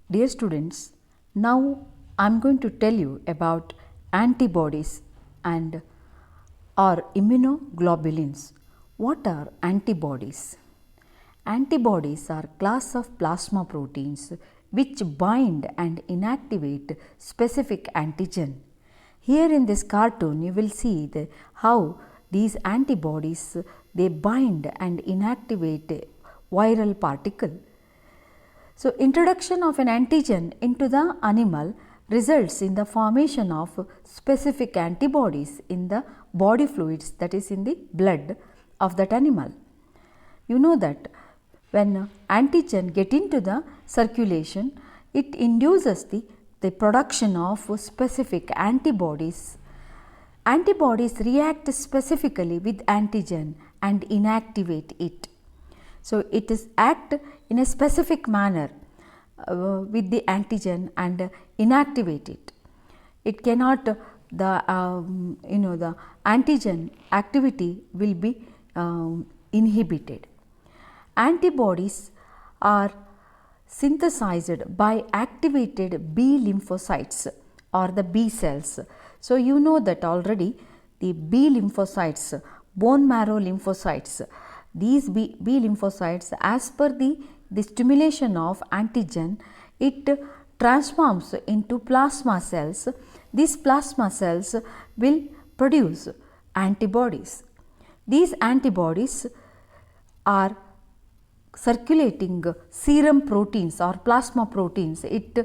Dear students, now I am going to tell you about antibodies and or immunoglobulins. What are antibodies? Antibodies are class of plasma proteins which bind and inactivate specific antigen. Here in this cartoon you will see how these antibodies they bind and inactivate viral particle. So, introduction of an antigen into the animal results in the formation of specific antibodies in the body fluids, that is in the blood of that animal. You know that when antigen get into the circulation, it induces the production of specific antibodies. Antibodies react specifically with antigen and inactivate it. So, it is act in a specific manner with the antigen and inactivate it. It cannot the the antigen activity will be inhibited. Antibodies are synthesized by activated B lymphocytes or the B cells. So, you know that already the B lymphocytes, bone marrow lymphocytes, these B lymphocytes, as per the stimulation of antigen, it transforms into plasma cells. These plasma cells will produce antibodies. These antibodies are circulating serum proteins or plasma proteins. It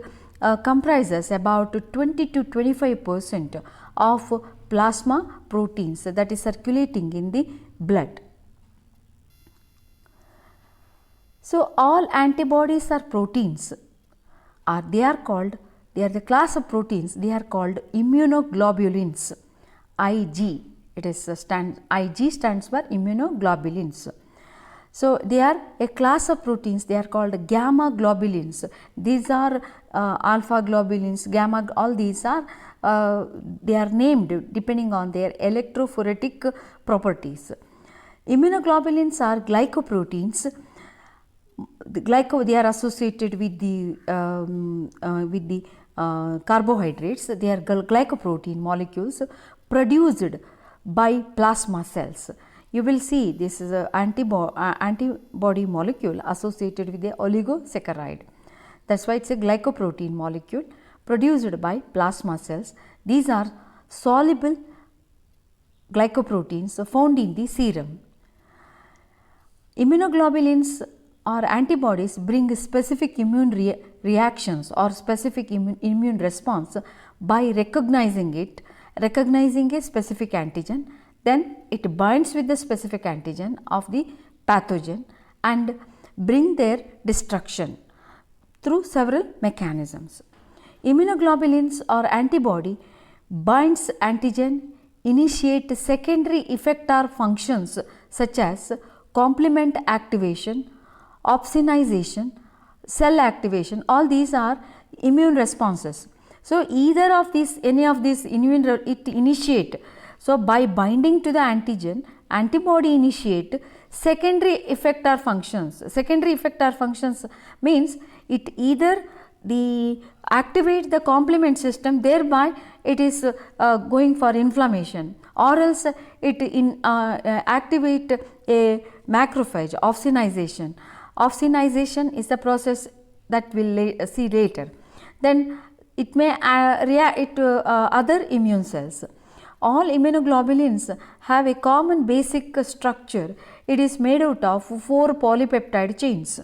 comprises about 20 to 25% of plasma proteins that is circulating in the blood. So, all antibodies are proteins, they are the class of proteins, they are called immunoglobulins, Ig. It is Ig stands for immunoglobulins. So, they are a class of proteins, they are called gamma globulins. These are alpha globulins, gamma, all these are they are named depending on their electrophoretic properties. Immunoglobulins are glycoproteins. They are associated with the carbohydrates. They are glycoprotein molecules produced by plasma cells. You will see this is a antibody molecule associated with the oligosaccharide. That is why it is a glycoprotein molecule produced by plasma cells. These are soluble glycoproteins found in the serum. Immunoglobulins or antibodies bring specific immune reactions or specific immune response by recognizing a specific antigen, then it binds with the specific antigen of the pathogen and bring their destruction through several mechanisms. Immunoglobulins or antibody binds antigen, initiate secondary effector functions such as complement activation, opsonization, cell activation, all these are immune responses. So, either of these, any of these immune it initiate. So, by binding to the antigen, antibody initiate secondary effector functions. Secondary effector functions means it either activate the complement system, thereby it is going for inflammation, or else it activate a macrophage, opsonization. Opsonization is the process that we will see later. Then it may react to other immune cells. All immunoglobulins have a common basic structure. It is made out of 4 polypeptide chains.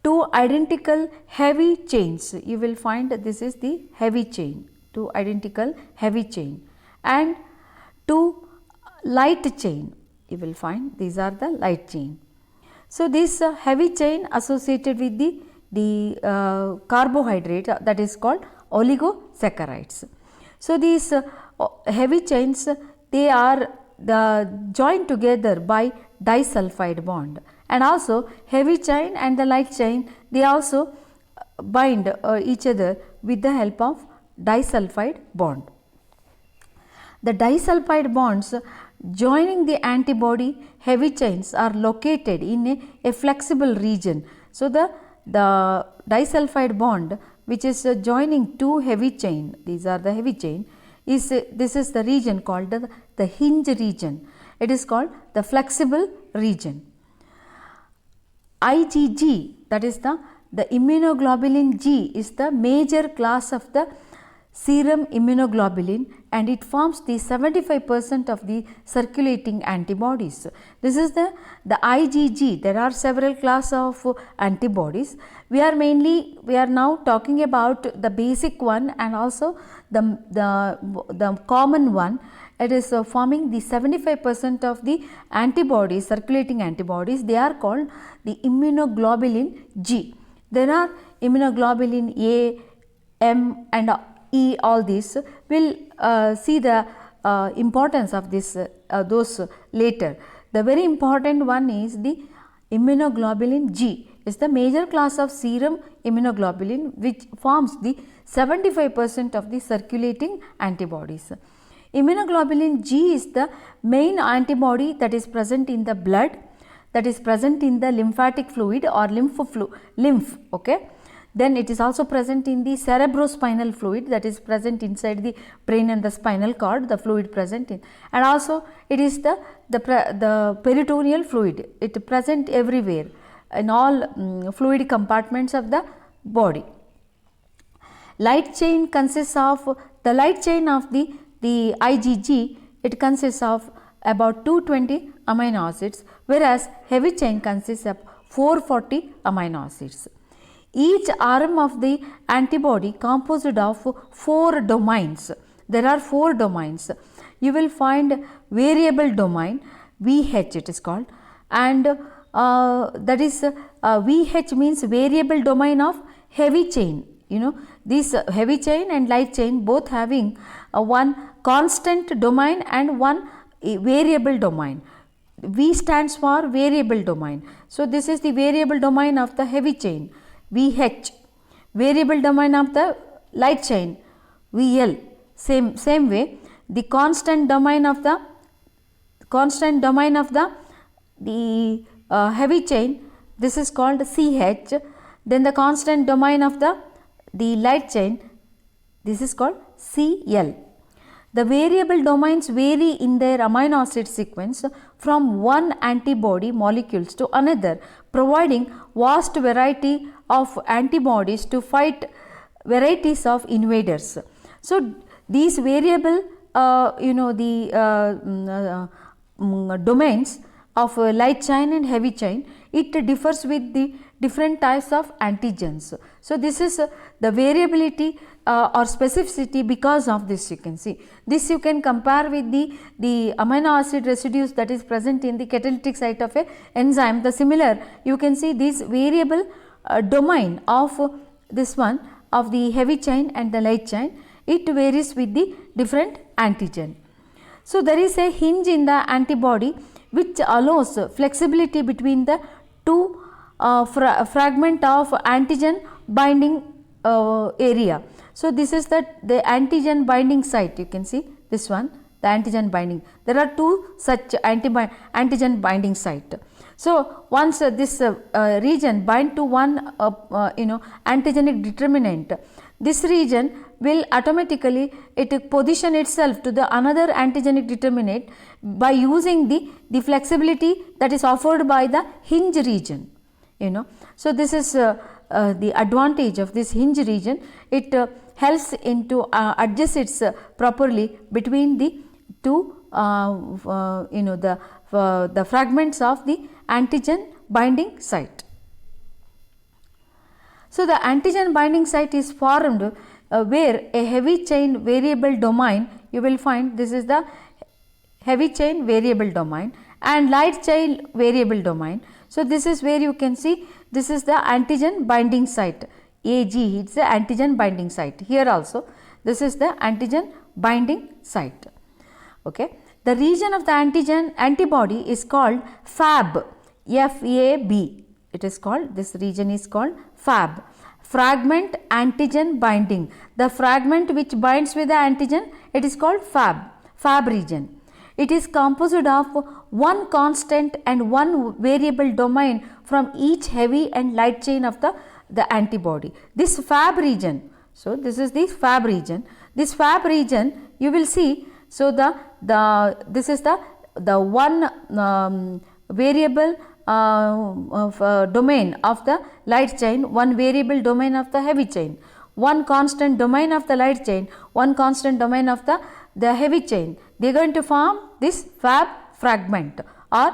2 identical heavy chains, you will find this is the heavy chain, 2 identical heavy chain, and 2 light chain, you will find these are the light chain. So, this heavy chain associated with the carbohydrate that is called oligosaccharides. So, these heavy chains, they are joined together by disulfide bond, and also heavy chain and the light chain, they also bind each other with the help of disulfide bond. The disulfide bonds joining the antibody heavy chains are located in a flexible region. So, the the disulfide bond which is joining two heavy chain, these are the heavy chain, is this is the region called the hinge region. It is called the flexible region. IgG, that is the immunoglobulin G is the major class of the serum immunoglobulin, and it forms the 75% of the circulating antibodies. This is the IgG. There are several class of antibodies. We are now talking about the basic one and also the common one. It is forming the 75% of the antibodies, circulating antibodies. They are called the immunoglobulin G. There are immunoglobulin A, M and E, all these. We will see the importance of this those later. The very important one is the immunoglobulin G is the major class of serum immunoglobulin which forms the 75% of the circulating antibodies. Immunoglobulin G is the main antibody that is present in the blood, that is present in the lymphatic fluid or lymph, okay. Then it is also present in the cerebrospinal fluid, that is present inside the brain and the spinal cord, the fluid present in, and also it is the peritoneal fluid. It is present everywhere in all fluid compartments of the body. Light chain consists of the light chain of the IgG. It consists of about 220 amino acids, whereas heavy chain consists of 440 amino acids. Each arm of the antibody composed of 4 domains. There are 4 domains. You will find variable domain, VH it is called, and that is VH means variable domain of heavy chain. You know, this heavy chain and light chain both having one constant domain and one variable domain. V stands for variable domain. So, this is the variable domain of the heavy chain, VH. Variable domain of the light chain, VL. Same way, the constant domain of the heavy chain, this is called CH. Then the constant domain of the light chain, this is called CL. The variable domains vary in their amino acid sequence from one antibody molecules to another, providing vast variety of antibodies to fight varieties of invaders. So, these variable domains of light chain and heavy chain, it differs with the different types of antigens. So, this is the variability or specificity because of this. You can see this, you can compare with the amino acid residues that is present in the catalytic site of a enzyme. The similar, you can see this variable domain of this one of the heavy chain and the light chain, it varies with the different antigen. So, there is a hinge in the antibody which allows flexibility between the two fragment of antigen binding area. So, this is the antigen binding site. You can see this one, the antigen binding. There are 2 such antigen binding site. So, once this region bind to one antigenic determinant, this region will automatically position itself to the another antigenic determinant by using the flexibility that is offered by the hinge region. So, this is the advantage of this hinge region. It helps into adjust its properly between the two the fragments of the antigen binding site. So, the antigen binding site is formed where a heavy chain variable domain, you will find this is the heavy chain variable domain and light chain variable domain. So, this is where you can see this is the antigen binding site, AG, it is the antigen binding site. Here also this is the antigen binding site. Okay. The region of the antibody is called FAB, F-A-B. It is called, this region is called FAB, fragment antigen binding. The fragment which binds with the antigen, it is called FAB region. It is composed of one constant and one variable domain from each heavy and light chain of the the antibody. This Fab region, so this is the Fab region. This Fab region you will see, so this is the one variable domain of the light chain, one variable domain of the heavy chain, one constant domain of the light chain, one constant domain of the heavy chain. They are going to form this Fab fragment or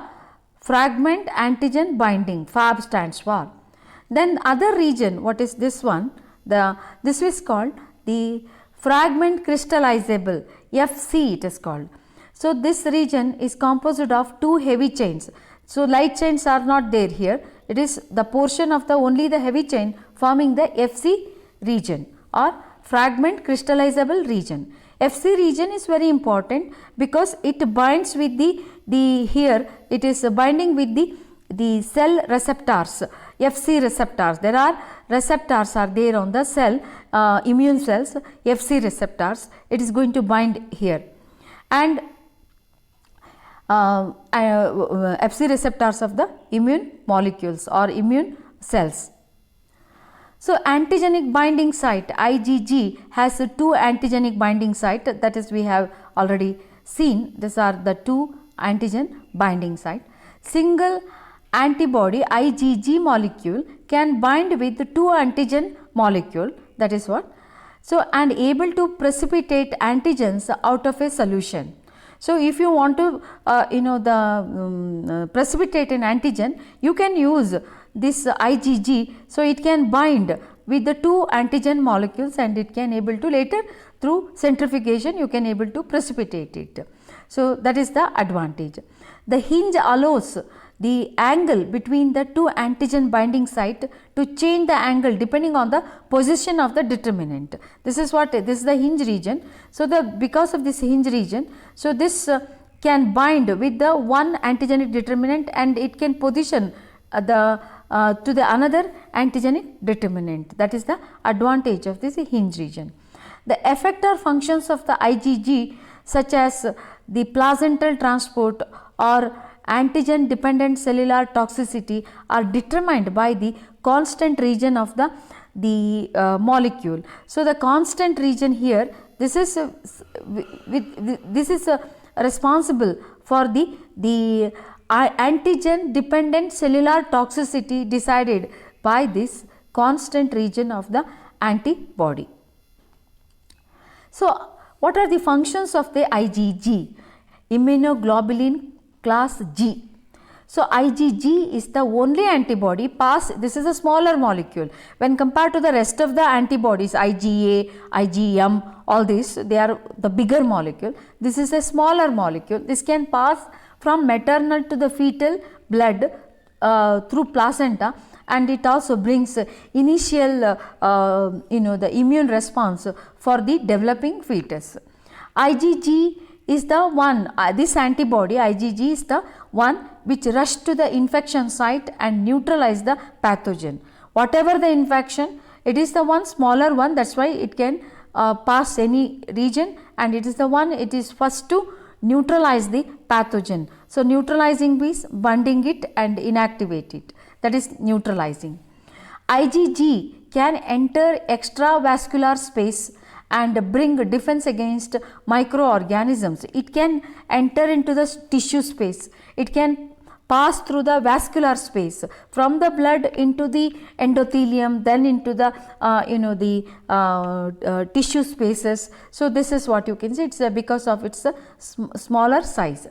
fragment antigen binding, Fab stands for. Then other region, what is this one? This is called the fragment crystallizable, FC it is called. So this region is composed of two heavy chains. So light chains are not there here. It is the portion of only the heavy chain forming the FC region or fragment crystallizable region. FC region is very important because it binds with here it is binding with the cell receptors, FC receptors. There are receptors are there on the cell, immune cells, FC receptors. It is going to bind here, and FC receptors of the immune molecules or immune cells. So antigenic binding site, IgG, has two antigenic binding site, that is we have already seen. These are the two antigen binding site. Single antibody IgG molecule can bind with two antigen molecule, that is what. So and able to precipitate antigens out of a solution. So if you want to precipitate an antigen, you can use this IgG, so it can bind with the two antigen molecules and it can able to later through centrifugation you can able to precipitate it. So that is the advantage. The hinge allows the angle between the two antigen binding site to change the angle depending on the position of the determinant. This is the hinge region. So because of this hinge region, so this can bind with the one antigenic determinant and it can position to the another antigenic determinant. That is the advantage of this hinge region. The effector functions of the IgG, such as the placental transport or antigen dependent cellular toxicity, are determined by the constant region of the molecule. So the constant region here, this is responsible for the antigen dependent cellular toxicity decided by this constant region of the antibody. So what are the functions of the IgG? Immunoglobulin class G. So IgG is the only antibody this is a smaller molecule when compared to the rest of the antibodies, IgA, IgM, all these, they are the bigger molecule. This is a smaller molecule. This can pass from maternal to the fetal blood through placenta, and it also brings initial the immune response for the developing fetus. IgG is the one, this antibody IgG is the one which rush to the infection site and neutralize the pathogen. Whatever the infection, it is the one smaller one, that is why it can pass any region, and it is the one, it is first to neutralize the pathogen. So neutralizing means binding it and inactivate it, that is neutralizing. IgG can enter extravascular space and bring defense against microorganisms. It can enter into the tissue space. It can pass through the vascular space from the blood into the endothelium, then into the tissue spaces. So this is what you can see. It's because of its smaller size.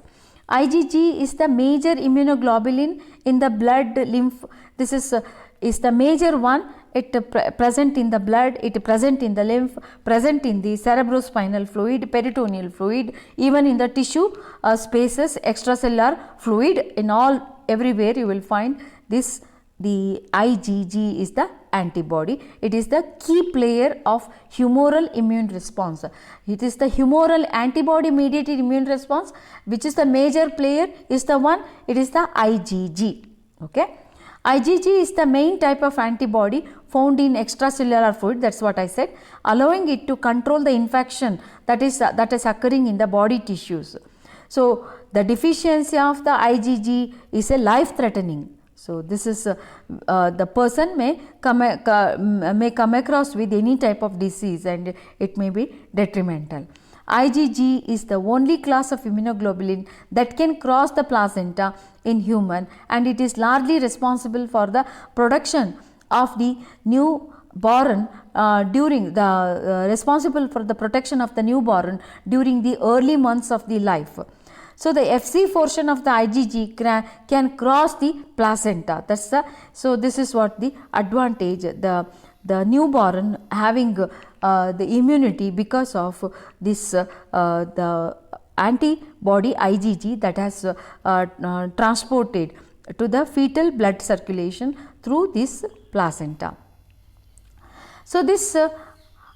IgG is the major immunoglobulin in the blood lymph. This is the major one. It present in the blood, it present in the lymph, present in the cerebrospinal fluid, peritoneal fluid, even in the tissue spaces, extracellular fluid, in all everywhere you will find this. The IgG is the antibody. It is the key player of humoral immune response. It is the humoral antibody mediated immune response, which is the major player, is the one, it is the IgG. Okay. IgG is the main type of antibody found in extracellular fluid, that is what I said, allowing it to control the infection that is occurring in the body tissues. So the deficiency of the IgG is a life threatening. So this is the person may come across with any type of disease and it may be detrimental. IgG is the only class of immunoglobulin that can cross the placenta in human, and it is largely responsible for the production of the newborn responsible for the protection of the newborn during the early months of the life. So the Fc portion of the IgG can cross the placenta. So this is what the advantage, the newborn having the immunity because of this the antibody IgG that has transported to the fetal blood circulation through this placenta. So this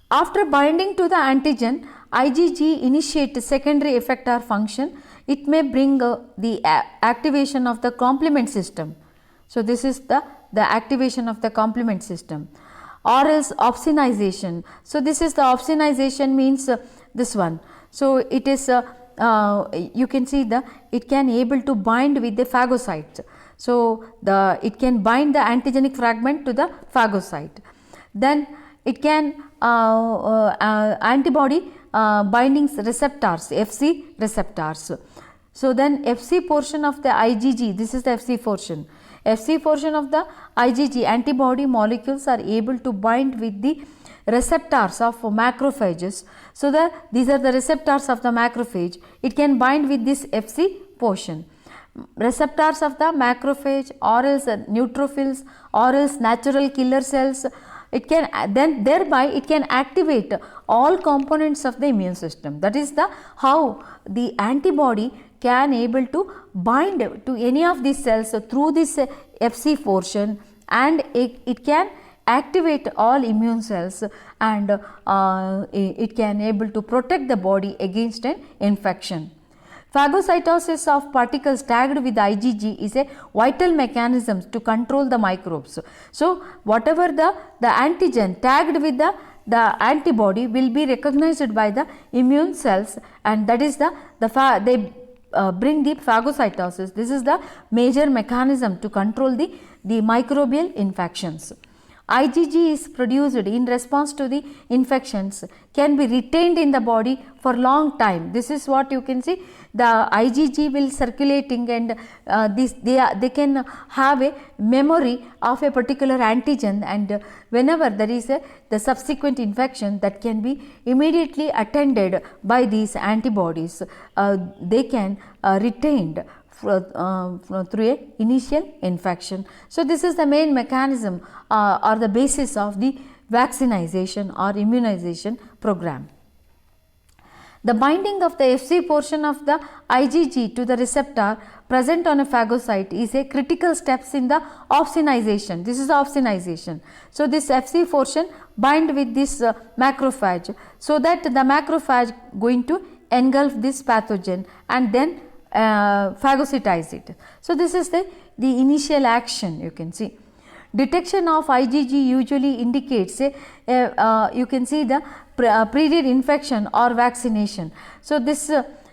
after binding to the antigen, IgG initiates secondary effector function. It may bring the activation of the complement system. So this is the activation of the complement system, or else opsonization. So this is the opsonization means this one. So it is you can see it can able to bind with the phagocytes. So it can bind the antigenic fragment to the phagocyte. Then it can antibody binding receptors, Fc receptors. So then Fc portion of the IgG, this is the Fc portion. Fc portion of the IgG antibody molecules are able to bind with the receptors of macrophages. So these are the receptors of the macrophage. It can bind with this Fc portion. Receptors of the macrophage, or else neutrophils, or else natural killer cells. It can then thereby it can activate all components of the immune system. That is how the antibody can able to bind to any of these cells through this Fc portion, and it can activate all immune cells, and it can able to protect the body against an infection. Phagocytosis of particles tagged with IgG is a vital mechanism to control the microbes. So whatever the antigen tagged with the antibody will be recognized by the immune cells, and that is they bring the phagocytosis. This is the major mechanism to control the microbial infections. IgG is produced in response to the infections, can be retained in the body for long time. This is what you can see, the IgG will circulating, and they can have a memory of a particular antigen, and whenever there is the subsequent infection that can be immediately attended by these antibodies, they can retained through a initial infection. So this is the main mechanism or the basis of the vaccination or immunization program. The binding of the Fc portion of the IgG to the receptor present on a phagocyte is a critical steps in the opsonization. This is opsonization. So this Fc portion bind with this macrophage, so that the macrophage going to engulf this pathogen and then phagocytize it. So this is the initial action, you can see. Detection of IgG usually indicates you can see the previous infection or vaccination. So this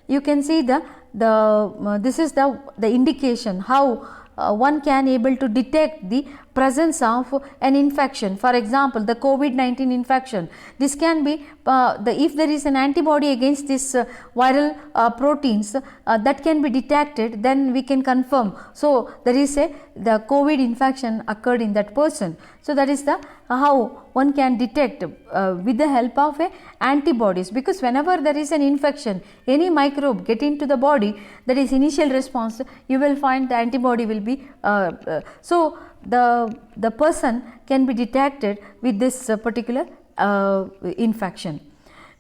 you can see this is the indication how one can able to detect the presence of an infection. For example, the COVID-19 infection, this can be if there is an antibody against this viral proteins that can be detected, then we can confirm. So there is the COVID infection occurred in that person. So that is how one can detect with the help of antibodies, because whenever there is an infection, any microbe get into the body, that is initial response, you will find the antibody will be so the person can be detected with this particular infection.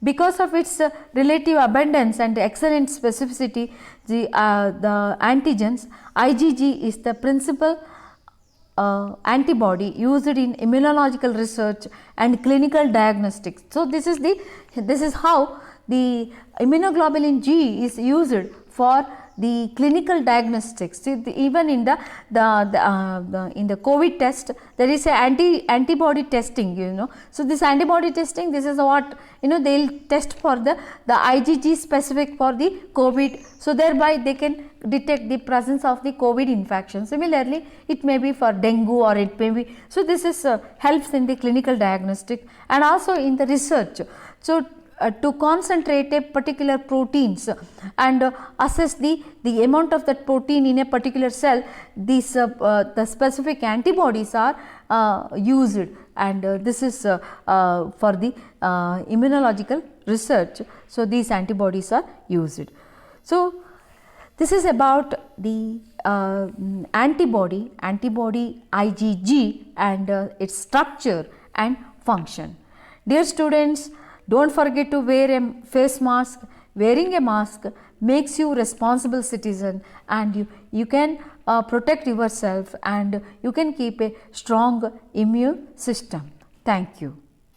Because of its relative abundance and excellent specificity, the antigens, IgG is the principal antibody used in immunological research and clinical diagnostics. So this is how the immunoglobulin G is used for the clinical diagnostics. See, even in in the COVID test, there is a antibody testing, you know. So this antibody testing, this is what, you know, they will test for the IgG specific for the COVID. So thereby they can detect the presence of the COVID infection. Similarly, it may be for dengue, or it may be, so this is helps in the clinical diagnostic and also in the research. So to concentrate a particular proteins and assess the amount of that protein in a particular cell, these the specific antibodies are used, and this is for the immunological research. So these antibodies are used. So this is about the antibody IgG and its structure and function. Dear students, don't forget to wear a face mask. Wearing a mask makes you responsible citizen, and you can protect yourself, and you can keep a strong immune system. Thank you.